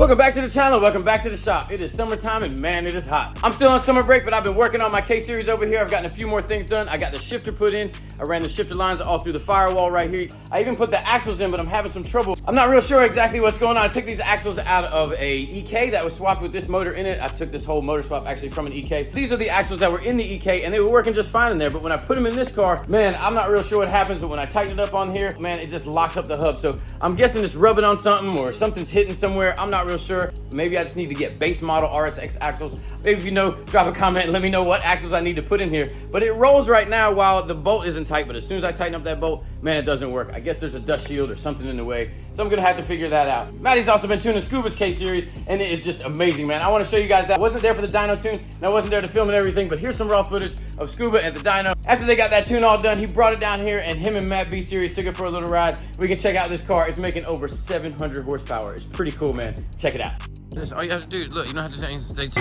Welcome back to the channel, welcome back to the shop. It is summertime and man, it is hot. I'm still on summer break, but I've been working on my K-Series over here. I've gotten a few more things done. I got the shifter put in. I ran the shifter lines all through the firewall right here. I even put the axles in, but I'm having some trouble. I'm not real sure exactly what's going on. I took these axles out of a EK that was swapped with this motor in it. I took this whole motor swap actually from an EK. These are the axles that were in the EK and they were working just fine in there, but when I put them in this car, man, I'm not real sure what happens, but when I tighten it up on here, man, it just locks up the hub. So I'm guessing it's rubbing on something or something's hitting somewhere. I'm not real sure. Maybe I just need to get base model RSX axles. Maybe if you know, drop a comment and let me know what axles I need to put in here. But it rolls right now while the bolt isn't tight, but as soon as I tighten up that bolt, man, it doesn't work. I guess there's a dust shield or something in the way. So I'm gonna have to figure that out. Maddie's also been tuning Scooba's K-Series, and it is just amazing, man. I wanna show you guys that. I wasn't there for the dyno tune, and I wasn't there to film and everything, but here's some raw footage of Scooba and the dyno. After they got that tune all done, he brought it down here, and him and Matt B-Series took it for a little ride. We can check out this car. It's making over 700 horsepower. It's pretty cool, man. Check it out. All you have to do is look, you don't have to change the stage.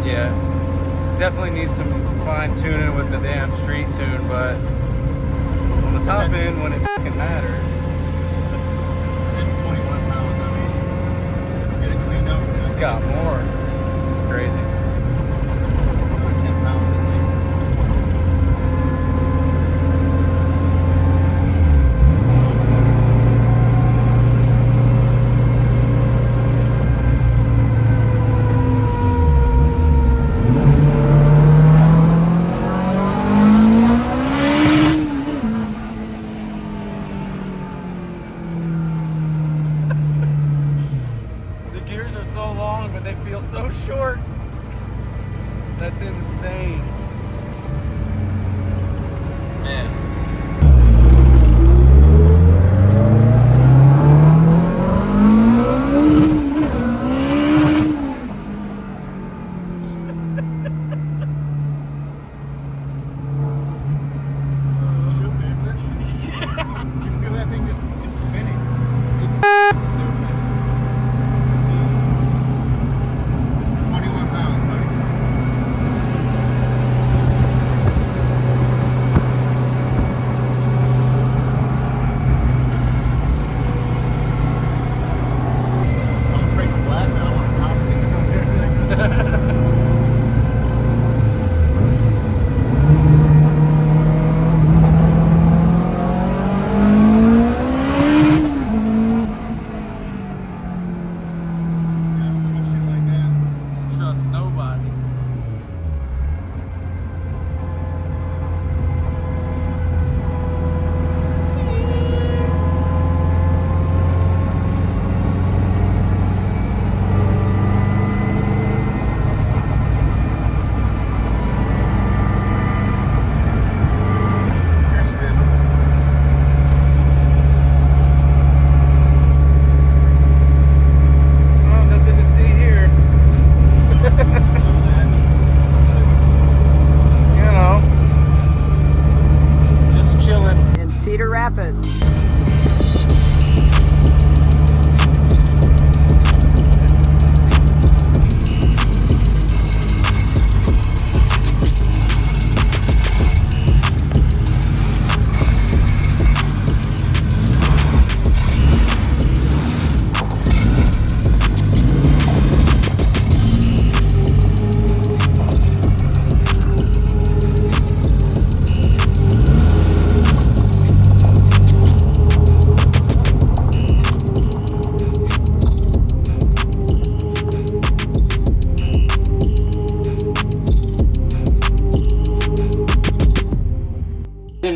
Yeah, definitely needs some fine tuning with the damn street tune, but on the top end, when it fucking matters. It's 21 pounds. I mean, get it cleaned up. It's got more. It's crazy. 10 pounds at least. So short. That's insane. Man.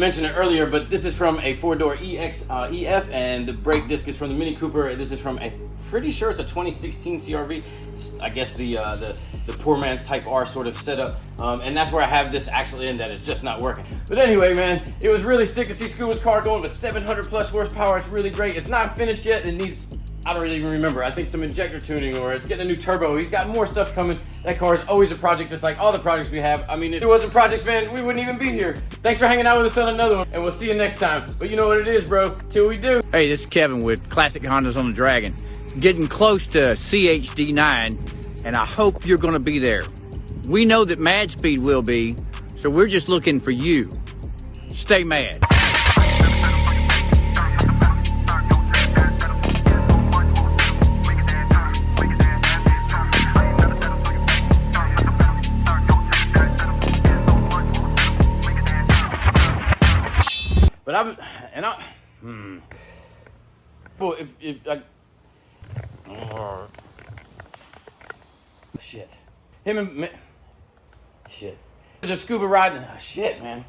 mention it earlier, but this is from a 4-door EF, and the brake disc is from the Mini Cooper. This is from a, pretty sure it's a 2016 CRV. I guess the poor man's Type R sort of setup, and that's where I have this actually in, that it's just not working. But anyway, man, it was really sick to see Scooba's car going with 700 plus horsepower. It's really great. It's not finished yet. It needs, I don't really even remember. I think some injector tuning, or it's getting a new turbo. He's got more stuff coming. That car is always a project, just like all the projects we have. I mean, if it wasn't projects, man, we wouldn't even be here. Thanks for hanging out with us on another one, and we'll see you next time. But you know what it is, bro. Till we do. Hey, this is Kevin with Classic Hondas on the Dragon. Getting close to CHD9, and I hope you're going to be there. We know that Madspeed will be, so we're just looking for you. Stay mad. But Well, if I, shit. Him and shit. There's a Scooba riding. Shit, man.